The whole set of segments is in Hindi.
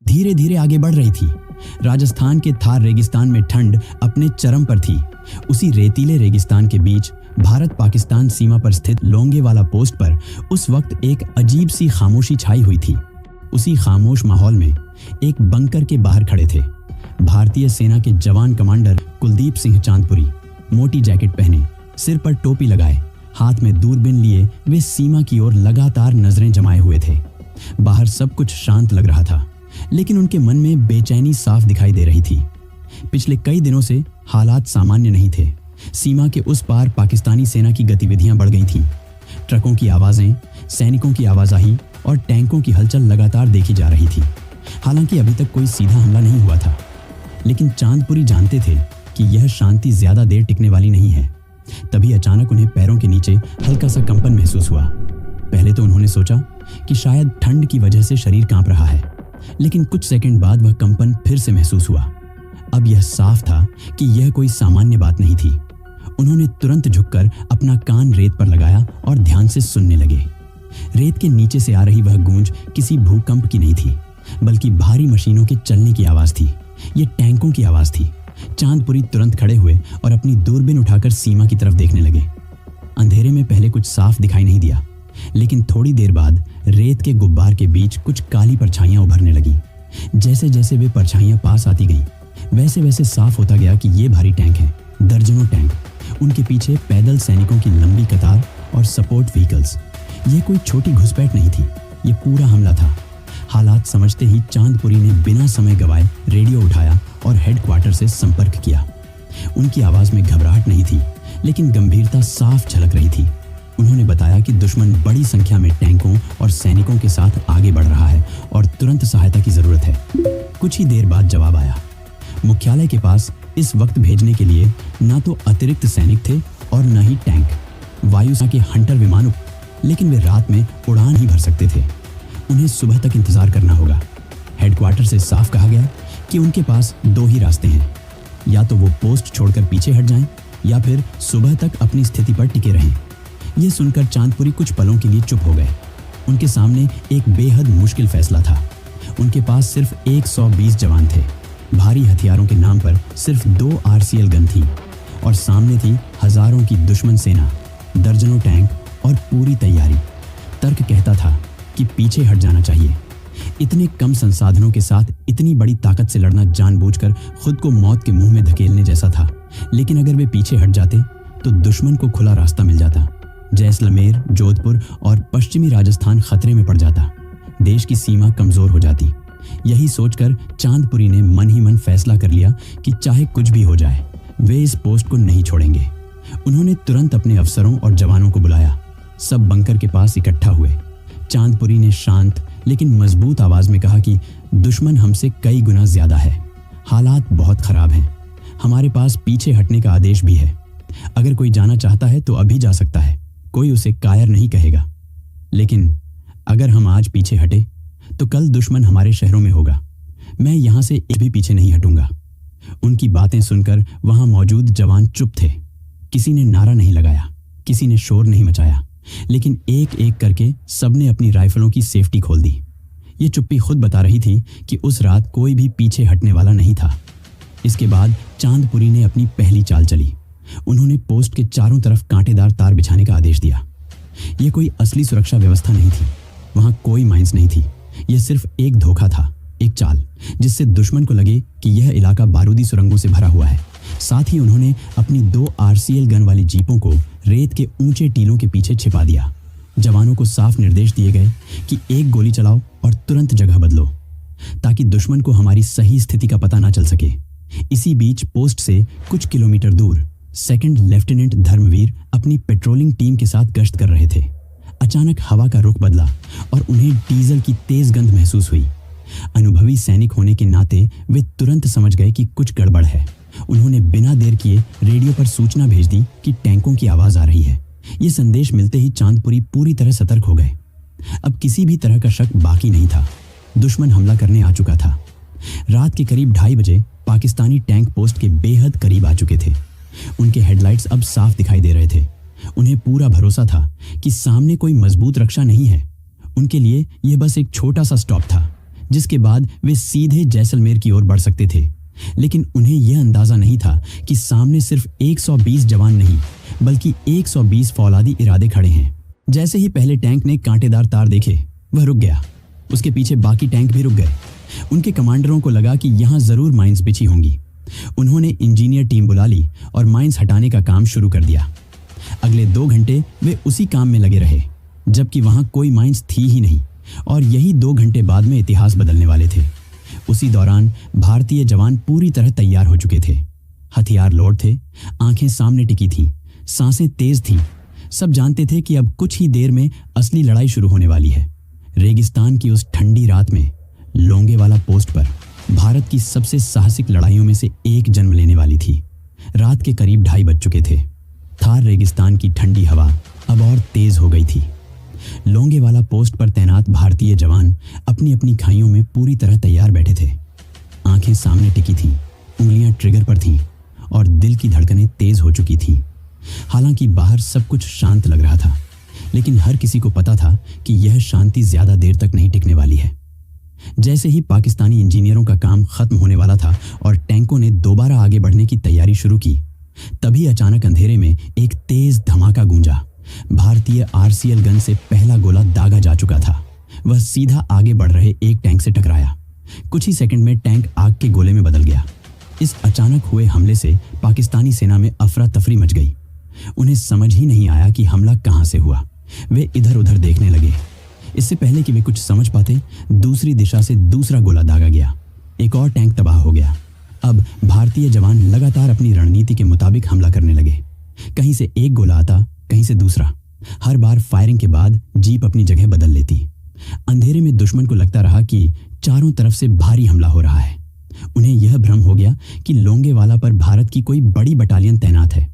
धीरे धीरे आगे बढ़ रही थी। राजस्थान के थार रेगिस्तान में ठंड अपने चरम पर थी। उसी रेतीले रेगिस्तान के बीच भारत पाकिस्तान सीमा पर स्थित लोंगेवाला पोस्ट पर उस वक्त एक अजीब सी खामोशी छाई हुई थी। उसी खामोश माहौल में एक बंकर के बाहर खड़े थे भारतीय सेना के जवान कमांडर कुलदीप सिंह चांदपुरी। मोटी जैकेट पहने, सिर पर टोपी लगाए, हाथ में दूरबीन लिए वे सीमा की ओर लगातार नजरें जमाए हुए थे। बाहर सब कुछ शांत लग रहा था, लेकिन उनके मन में बेचैनी साफ दिखाई दे रही थी। पिछले कई दिनों से हालात सामान्य नहीं थे। सीमा के उस पार पाकिस्तानी सेना की गतिविधियां बढ़ गई थीं। ट्रकों की आवाजें, सैनिकों की आवाजाही और टैंकों की हलचल लगातार देखी जा रही थी। हालांकि अभी तक कोई सीधा हमला नहीं हुआ था, लेकिन चांदपुरी जानते थे कि यह शांति ज्यादा देर टिकने वाली नहीं है। तभी अचानक उन्हें पैरों के नीचे हल्का सा कंपन महसूस हुआ। पहले तो उन्होंने सोचा कि शायद ठंड की वजह से शरीर कांप रहा है, लेकिन कुछ सेकंड बाद वह कंपन फिर से महसूस हुआ। अब यह साफ था कि यह कोई सामान्य बात नहीं थी। उन्होंने तुरंत झुककर अपना कान रेत पर लगाया और ध्यान से सुनने लगे। रेत के नीचे से आ रही वह गूंज किसी भूकंप की नहीं थी, बल्कि भारी मशीनों के चलने की आवाज थी। ये टैंकों की आवाज थी। चांदपुरी तुरंत खड़े हुए और अपनी दूरबीन उठाकर सीमा की तरफ देखने लगे। अंधेरे में पहले कुछ साफ दिखाई नहीं दिया, लेकिन थोड़ी देर बाद रेत के गुब्बार के बीच कुछ काली परछाइयां उभरने लगी। जैसे जैसे वे परछाइयां पास आती गईं, वैसे वैसे साफ होता गया कि ये भारी टैंक हैं, दर्जनों टैंक। उनके पीछे पैदल सैनिकों की लंबी कतार और सपोर्ट व्हीकल्स। ये कोई छोटी घुसपैठ नहीं थी, ये पूरा हमला था। हालात समझते ही चांदपुरी ने बिना समय गवाए रेडियो उठाया और हेडक्वार्टर से संपर्क किया। उनकी आवाज में घबराहट नहीं थी, लेकिन गंभीरता साफ झलक रही थी। उन्होंने बताया कि दुश्मन बड़ी संख्या में टैंकों और सैनिकों के साथ आगे बढ़ रहा है और तुरंत सहायता की जरूरत है। कुछ ही देर बाद जवाब आया। मुख्यालय के पास इस वक्त भेजने के लिए न तो अतिरिक्त सैनिक थे और न ही टैंक। वायुसेना के हंटर विमान, लेकिन वे रात में उड़ान ही भर सकते थे। उन्हें सुबह तक इंतजार करना होगा। हेडक्वार्टर से साफ कहा गया कि उनके पास दो ही रास्ते हैं, या तो वो पोस्ट छोड़कर पीछे हट जाएं या फिर सुबह तक अपनी स्थिति पर टिके रहें। यह सुनकर चांदपुरी कुछ पलों के लिए चुप हो गए। उनके सामने एक बेहद मुश्किल फैसला था। उनके पास सिर्फ 120 जवान थे। भारी हथियारों के नाम पर सिर्फ 2 आरसीएल गन थी और सामने थी हजारों की दुश्मन सेना, दर्जनों टैंक और पूरी तैयारी। तर्क कहता था कि पीछे हट जाना चाहिए। इतने कम संसाधनों के साथ इतनी बड़ी ताकत से लड़ना जानबूझकर खुद को मौत के मुंह में धकेलने जैसा था। लेकिन अगर वे पीछे हट जाते तो दुश्मन को खुला रास्ता मिल जाता। जैसलमेर, जोधपुर और पश्चिमी राजस्थान खतरे में पड़ जाता। देश की सीमा कमजोर हो जाती। यही सोचकर चांदपुरी ने मन ही मन फैसला कर लिया कि चाहे कुछ भी हो जाए, वे इस पोस्ट को नहीं छोड़ेंगे। उन्होंने तुरंत अपने अफसरों और जवानों को बुलाया। सब बंकर के पास इकट्ठा हुए। चांदपुरी ने शांत लेकिन मजबूत आवाज में कहा कि दुश्मन हमसे कई गुना ज्यादा है। हालात बहुत खराब हैं। हमारे पास पीछे हटने का आदेश भी है। अगर कोई जाना चाहता है तो अभी जा सकता है, कोई उसे कायर नहीं कहेगा। लेकिन अगर हम आज पीछे हटे तो कल दुश्मन हमारे शहरों में होगा। मैं यहां से एक भी पीछे नहीं हटूंगा। उनकी बातें सुनकर वहां मौजूद जवान चुप थे। किसी ने नारा नहीं लगाया, किसी ने शोर नहीं मचाया, लेकिन एक एक करके सबने अपनी राइफलों की सेफ्टी खोल दी। ये चुप्पी खुद बता रही थी कि उस रात कोई भी पीछे हटने वाला नहीं था। इसके बाद चांदपुरी ने अपनी पहली चाल चली। उन्होंने पोस्ट के चारों तरफ कांटेदार तार बिछाने का आदेश दिया। यह कोई असली सुरक्षा व्यवस्था नहीं थी। वहां कोई माइंस नहीं थी। यह सिर्फ एक धोखा था, एक चाल, जिससे दुश्मन को लगे कि यह इलाका बारूदी सुरंगों से भरा हुआ है। साथ ही उन्होंने अपनी 2 आरसीएल गन वाली जीपों को रेत के ऊंचे टीलों के पीछे छिपा दिया। जवानों को साफ निर्देश दिए गए कि एक गोली चलाओ और तुरंत जगह बदलो, ताकि दुश्मन को हमारी सही स्थिति का पता ना चल सके। इसी बीच पोस्ट से कुछ किलोमीटर दूर सेकंड लेफ्टिनेंट धर्मवीर अपनी पेट्रोलिंग टीम के साथ गश्त कर रहे थे। अचानक हवा का रुख बदला और उन्हें डीजल की तेज गंध महसूस हुई। अनुभवी सैनिक होने के नाते वे तुरंत समझ गए कि कुछ गड़बड़ है। उन्होंने बिना देर किए रेडियो पर सूचना भेज दी कि टैंकों की आवाज आ रही है। ये संदेश मिलते ही चांदपुरी पूरी तरह सतर्क हो गए। अब किसी भी तरह का शक बाकी नहीं था। दुश्मन हमला करने आ चुका था। रात के करीब 2:30 बजे पाकिस्तानी टैंक पोस्ट के बेहद करीब आ चुके थे। उनके हेडलाइट्स अब साफ दिखाई दे रहे थे। उन्हें पूरा भरोसा था कि सामने कोई मजबूत रक्षा नहीं है। उनके लिए यह बस एक छोटा सा स्टॉप था, जिसके बाद वे सीधे जैसलमेर की ओर बढ़ सकते थे। लेकिन उन्हें यह अंदाजा नहीं था कि सामने सिर्फ 120 जवान नहीं बल्कि 120 फौलादी इरादे खड़े हैं। जैसे ही पहले टैंक ने कांटेदार तार देखे, वह रुक गया। उसके पीछे बाकी टैंक भी रुक गए। उनके कमांडरों को लगा कि यहाँ जरूर माइंस बिछी होंगी। उन्होंने इंजीनियर टीम बुला ली और माइंस हटाने का काम शुरू कर दिया। अगले 2 घंटे वे उसी काम में लगे रहे, जबकि वहां कोई माइंस थी ही नहीं, और यही 2 घंटे बाद में इतिहास बदलने वाले थे। उसी दौरान भारतीय जवान पूरी तरह तैयार हो चुके थे। हथियार लोड थे, आंखें सामने टिकी थीं, सांसें तेज थीं। सब जानते थे कि अब कुछ ही देर में असली लड़ाई शुरू होने वाली है। रेगिस्तान की उस ठंडी रात में लोंगेवाला पोस्ट पर भारत की सबसे साहसिक लड़ाइयों में से एक जन्म लेने वाली थी। रात के करीब 2:30 बज चुके थे। थार रेगिस्तान की ठंडी हवा अब और तेज हो गई थी। लोंगेवाला पोस्ट पर तैनात भारतीय जवान अपनी अपनी खाइयों में पूरी तरह तैयार बैठे थे। आंखें सामने टिकी थीं, उंगलियां ट्रिगर पर थीं और दिल की धड़कनें तेज हो चुकी थीं। हालांकि बाहर सब कुछ शांत लग रहा था, लेकिन हर किसी को पता था कि यह शांति ज्यादा देर तक नहीं टिकने वाली है। जैसे ही पाकिस्तानी इंजीनियरों का काम खत्म होने वाला था और टैंकों ने दोबारा आगे बढ़ने की तैयारी शुरू की, तभी अचानक अंधेरे में एक तेज धमाका गूंजा। भारतीय आरसीएल गन से पहला गोला दागा जा चुका था। वह सीधा आगे बढ़ रहे एक टैंक से टकराया। कुछ ही सेकंड में टैंक आग के गोले में बदल गया। इस अचानक हुए हमले से पाकिस्तानी सेना में अफरा तफरी मच गई। उन्हें समझ ही नहीं आया कि हमला कहां से हुआ। वे इधर उधर देखने लगे। इससे पहले कि वे कुछ समझ पाते, दूसरी दिशा से दूसरा गोला दागा गया। एक और टैंक तबाह हो गया। अब भारतीय जवान लगातार अपनी रणनीति के मुताबिक हमला करने लगे। कहीं से एक गोला आता, कहीं से दूसरा। हर बार फायरिंग के बाद जीप अपनी जगह बदल लेती। अंधेरे में दुश्मन को लगता रहा कि चारों तरफ से भारी हमला हो रहा है। उन्हें यह भ्रम हो गया कि लोंगेवाला पर भारत की कोई बड़ी बटालियन तैनात है।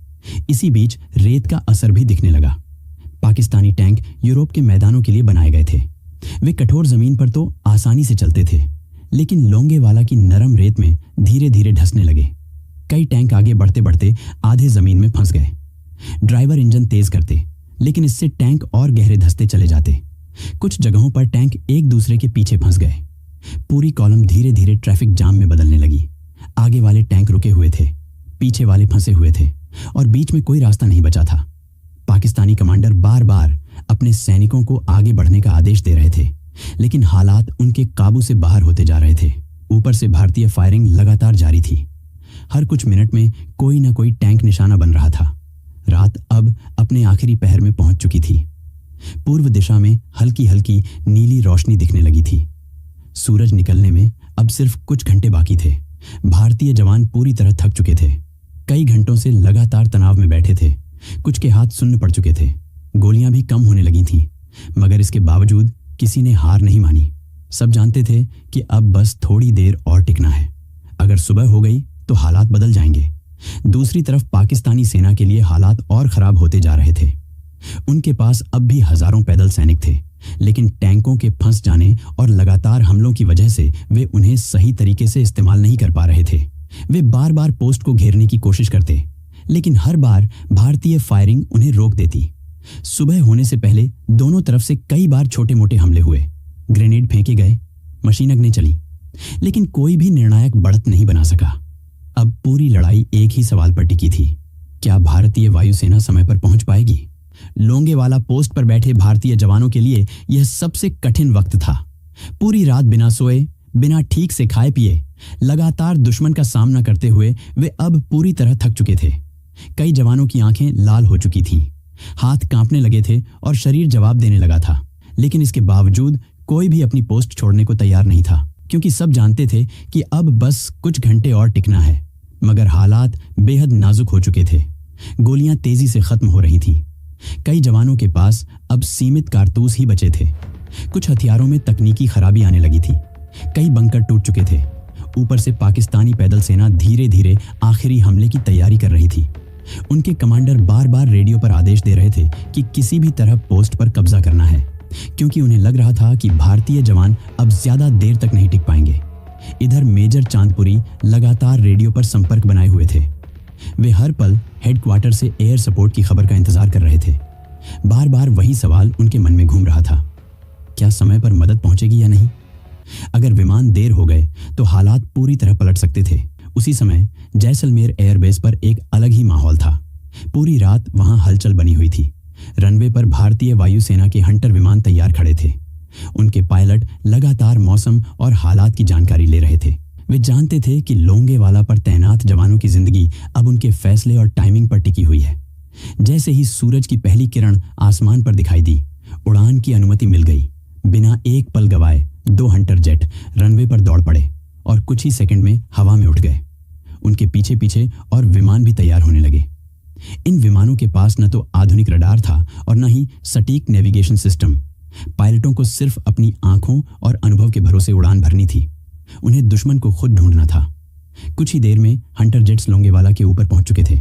इसी बीच रेत का असर भी दिखने लगा। पाकिस्तानी टैंक यूरोप के मैदानों के लिए बनाए गए थे। वे कठोर जमीन पर तो आसानी से चलते थे, लेकिन लोंगेवाला की नरम रेत में धीरे धीरे धंसने लगे। कई टैंक आगे बढ़ते बढ़ते आधे जमीन में फंस गए। ड्राइवर इंजन तेज करते, लेकिन इससे टैंक और गहरे धंसते चले जाते। कुछ जगहों पर टैंक एक दूसरे के पीछे फंस गए। पूरी कॉलम धीरे धीरे ट्रैफिक जाम में बदलने लगी। आगे वाले टैंक रुके हुए थे, पीछे वाले फंसे हुए थे और बीच में कोई रास्ता नहीं बचा था। पाकिस्तानी कमांडर बार बार अपने सैनिकों को आगे बढ़ने का आदेश दे रहे थे, लेकिन हालात उनके काबू से बाहर होते जा रहे थे। ऊपर से भारतीय फायरिंग लगातार जारी थी। हर कुछ मिनट में कोई न कोई टैंक निशाना बन रहा था। रात अब अपने आखिरी पहर में पहुंच चुकी थी। पूर्व दिशा में हल्की हल्की नीली रोशनी दिखने लगी थी। सूरज निकलने में अब सिर्फ कुछ घंटे बाकी थे। भारतीय जवान पूरी तरह थक चुके थे। कई घंटों से लगातार तनाव में बैठे थे। कुछ के हाथ सुन्न पड़ चुके थे। गोलियां भी कम होने लगी थीं, मगर इसके बावजूद किसी ने हार नहीं मानी। सब जानते थे कि अब बस थोड़ी देर और टिकना है। अगर सुबह हो गई तो हालात बदल जाएंगे। दूसरी तरफ पाकिस्तानी सेना के लिए हालात और खराब होते जा रहे थे। उनके पास अब भी हजारों पैदल सैनिक थे, लेकिन टैंकों के फंस जाने और लगातार हमलों की वजह से वे उन्हें सही तरीके से इस्तेमाल नहीं कर पा रहे थे। वे बार बार पोस्ट को घेरने की कोशिश करते, लेकिन हर बार भारतीय फायरिंग उन्हें रोक देती। सुबह होने से पहले दोनों तरफ से कई बार छोटे मोटे हमले हुए। ग्रेनेड फेंके गए, मशीनगनें चली, लेकिन कोई भी निर्णायक बढ़त नहीं बना सका। अब पूरी लड़ाई एक ही सवाल पर टिकी थी, क्या भारतीय वायुसेना समय पर पहुंच पाएगी? लोंगेवाला पोस्ट पर बैठे भारतीय जवानों के लिए यह सबसे कठिन वक्त था। पूरी रात बिना सोए, बिना ठीक से खाए पिए, लगातार दुश्मन का सामना करते हुए वे अब पूरी तरह थक चुके थे। कई जवानों की आंखें लाल हो चुकी थीं, हाथ कांपने लगे थे और शरीर जवाब देने लगा था। लेकिन इसके बावजूद कोई भी अपनी पोस्ट छोड़ने को तैयार नहीं था, क्योंकि सब जानते थे कि अब बस कुछ घंटे और टिकना है। मगर हालात बेहद नाजुक हो चुके थे। गोलियां तेजी से खत्म हो रही थीं। कई जवानों के पास अब सीमित कारतूस ही बचे थे। कुछ हथियारों में तकनीकी खराबी आने लगी थी। कई बंकर टूट चुके थे। ऊपर से पाकिस्तानी पैदल सेना धीरे धीरे आखिरी हमले की तैयारी कर रही थी। उनके कमांडर बार बार रेडियो पर आदेश दे रहे थे कि किसी भी तरह पोस्ट पर कब्जा करना है, क्योंकि उन्हें लग रहा था कि भारतीय जवान अब ज्यादा देर तक नहीं टिक पाएंगे। इधर मेजर चांदपुरी लगातार रेडियो पर संपर्क बनाए हुए थे। वे हर पल हेडक्वार्टर से एयर सपोर्ट की खबर का इंतजार कर रहे थे। बार बार वही सवाल उनके मन में घूम रहा था, क्या समय पर मदद पहुंचेगी या नहीं? अगर विमान देर हो गए तो हालात पूरी तरह पलट सकते थे। उसी समय जैसलमेर एयरबेस पर एक अलग ही माहौल था। पूरी रात वहां हलचल बनी हुई थी। रनवे पर भारतीय वायुसेना के हंटर विमान तैयार खड़े थे। उनके पायलट लगातार मौसम और हालात की जानकारी ले रहे थे। वे जानते थे कि लोंगेवाला पर तैनात जवानों की जिंदगी अब उनके फैसले और टाइमिंग पर टिकी हुई है। जैसे ही सूरज की पहली किरण आसमान पर दिखाई दी, उड़ान की अनुमति मिल गई। बिना एक पल गवाए 2 हंटर जेट रनवे पर दौड़ पड़े और कुछ ही सेकंड में हवा में उठ गए। उनके पीछे पीछे और विमान भी तैयार होने लगे। इन विमानों के पास न तो आधुनिक रडार था और न ही सटीक नेविगेशन सिस्टम। पायलटों को सिर्फ अपनी आंखों और अनुभव के भरोसे उड़ान भरनी थी। उन्हें दुश्मन को खुद ढूंढना था। कुछ ही देर में हंटर जेट्स लोंगेवाला के ऊपर पहुंच चुके थे।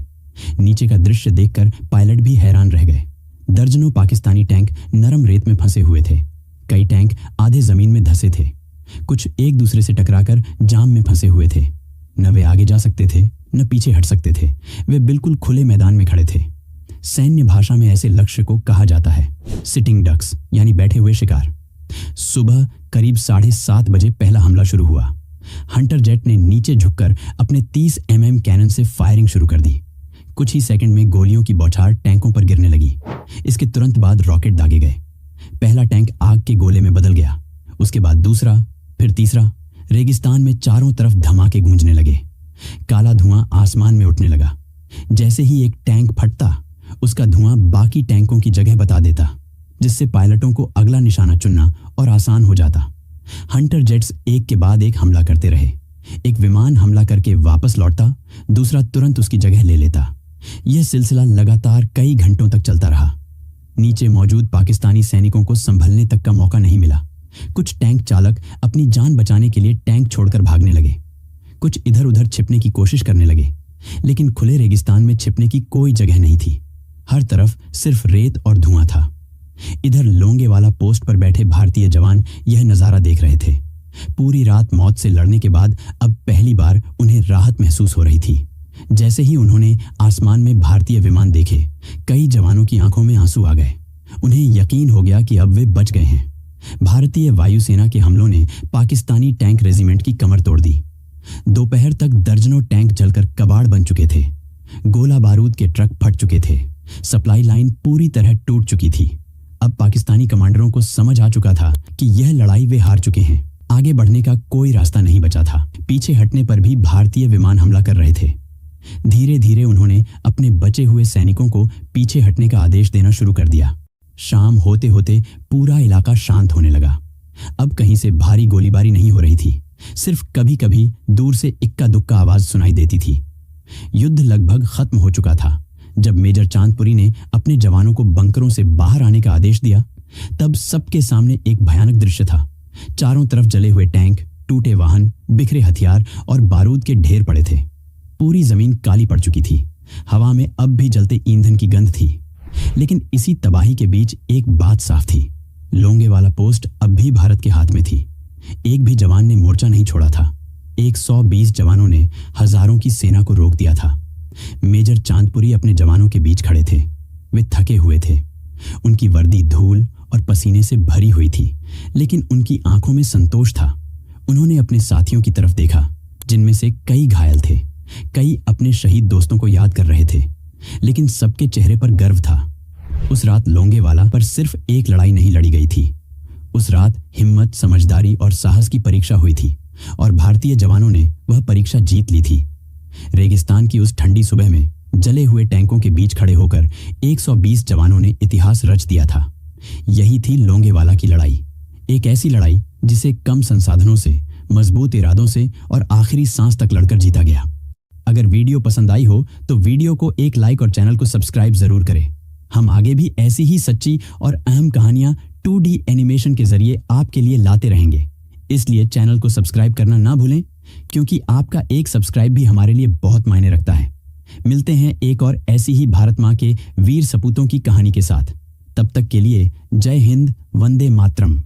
नीचे का दृश्य देखकर पायलट भी हैरान रह गए। दर्जनों पाकिस्तानी टैंक नरम रेत में फंसे हुए थे। कई टैंक आधे जमीन में धंसे थे। कुछ एक दूसरे से टकराकर जाम में फंसे हुए थे। न वे आगे जा सकते थे न पीछे हट सकते थे। वे बिल्कुल खुले मैदान में खड़े थे। सैन्य भाषा में ऐसे लक्ष्य को कहा जाता है सिटिंग डक्स, यानी बैठे हुए शिकार। सुबह करीब 7:30 बजे पहला हमला शुरू हुआ। हंटर जेट ने नीचे झुककर अपने 30 mm कैनन से फायरिंग शुरू कर दी। कुछ ही सेकंड में गोलियों की बौछार टैंकों पर गिरने लगी। इसके तुरंत बाद रॉकेट दागे गए। पहला टैंक आग के गोले में बदल गया, उसके बाद दूसरा, फिर तीसरा। रेगिस्तान में चारों तरफ धमाके गूंजने लगे। काला धुआं आसमान में उठने लगा। जैसे ही एक टैंक फटता, उसका धुआं बाकी टैंकों की जगह बता देता, जिससे पायलटों को अगला निशाना चुनना और आसान हो जाता। हंटर जेट्स एक के बाद एक हमला करते रहे। एक विमान हमला करके वापस लौटता, दूसरा तुरंत उसकी जगह ले लेता। यह सिलसिला लगातार कई घंटों तक चलता रहा। नीचे मौजूद पाकिस्तानी सैनिकों को संभलने तक का मौका नहीं मिला। कुछ टैंक चालक अपनी जान बचाने के लिए टैंक छोड़कर भागने लगे। कुछ इधर उधर छिपने की कोशिश करने लगे, लेकिन खुले रेगिस्तान में छिपने की कोई जगह नहीं थी। हर तरफ सिर्फ रेत और धुआं था। इधर लोंगेवाला पोस्ट पर बैठे भारतीय जवान यह नजारा देख रहे थे। पूरी रात मौत से लड़ने के बाद अब पहली बार उन्हें राहत महसूस हो रही थी। जैसे ही उन्होंने आसमान में भारतीय विमान देखे, कई जवानों की आंखों में आंसू आ गए। उन्हें यकीन हो गया कि अब वे बच गए हैं। भारतीय वायुसेना के हमलों ने पाकिस्तानी टैंक रेजिमेंट की कमर तोड़ दी। दोपहर तक दर्जनों टैंक जलकर कबाड़ बन चुके थे। गोला बारूद के ट्रक फट चुके थे। सप्लाई लाइन पूरी तरह टूट चुकी थी। अब पाकिस्तानी कमांडरों को समझ आ चुका था कि यह लड़ाई वे हार चुके हैं। आगे बढ़ने का कोई रास्ता नहीं बचा था। पीछे हटने पर भी भारतीय विमान हमला कर रहे थे। धीरे धीरे उन्होंने अपने बचे हुए सैनिकों को पीछे हटने का आदेश देना शुरू कर दिया। शाम होते होते पूरा इलाका शांत होने लगा। अब कहीं से भारी गोलीबारी नहीं हो रही थी। सिर्फ कभी कभी दूर से इक्का दुक्का आवाज सुनाई देती थी। युद्ध लगभग खत्म हो चुका था। जब मेजर चांदपुरी ने अपने जवानों को बंकरों से बाहर आने का आदेश दिया, तब सबके सामने एक भयानक दृश्य था। चारों तरफ जले हुए टैंक, टूटे वाहन, बिखरे हथियार और बारूद के ढेर पड़े थे। पूरी जमीन काली पड़ चुकी थी। हवा में अब भी जलते ईंधन की गंध थी। लेकिन इसी तबाही के बीच एक बात साफ थी, लोंगेवाला पोस्ट अब भी भारत के हाथ में थी। एक भी जवान ने मोर्चा नहीं छोड़ा था। 120 जवानों ने हजारों की सेना को रोक दिया था। मेजर चांदपुरी अपने जवानों के बीच खड़े थे। वे थके हुए थे। उनकी वर्दी धूल और पसीने से भरी हुई थी, लेकिन उनकी आंखों में संतोष था। उन्होंने अपने साथियों की तरफ देखा, जिनमें से कई घायल थे, कई अपने शहीद दोस्तों को याद कर रहे थे, लेकिन सबके चेहरे पर गर्व था। उस रात लोंगेवाला पर सिर्फ एक लड़ाई नहीं लड़ी गई थी। उस रात हिम्मत, समझदारी और साहस की परीक्षा हुई थी और भारतीय जवानों ने वह परीक्षा जीत ली थी। रेगिस्तान की उस ठंडी सुबह में जले हुए टैंकों के बीच खड़े होकर 120 जवानों ने इतिहास रच दिया था। यही थी लोंगेवाला की लड़ाई। एक ऐसी लड़ाई जिसे कम संसाधनों से, मजबूत इरादों से और आखिरी सांस तक लड़कर जीता गया। अगर वीडियो पसंद आई हो तो वीडियो को एक लाइक और चैनल को सब्सक्राइब जरूर करें। हम आगे भी ऐसी ही सच्ची और अहम कहानियां 2D एनिमेशन के जरिए आपके लिए लाते रहेंगे। इसलिए चैनल को सब्सक्राइब करना ना भूलें, क्योंकि आपका एक सब्सक्राइब भी हमारे लिए बहुत मायने रखता है। मिलते हैं एक और ऐसी ही भारत माँ के वीर सपूतों की कहानी के साथ। तब तक के लिए जय हिंद, वंदे मातरम।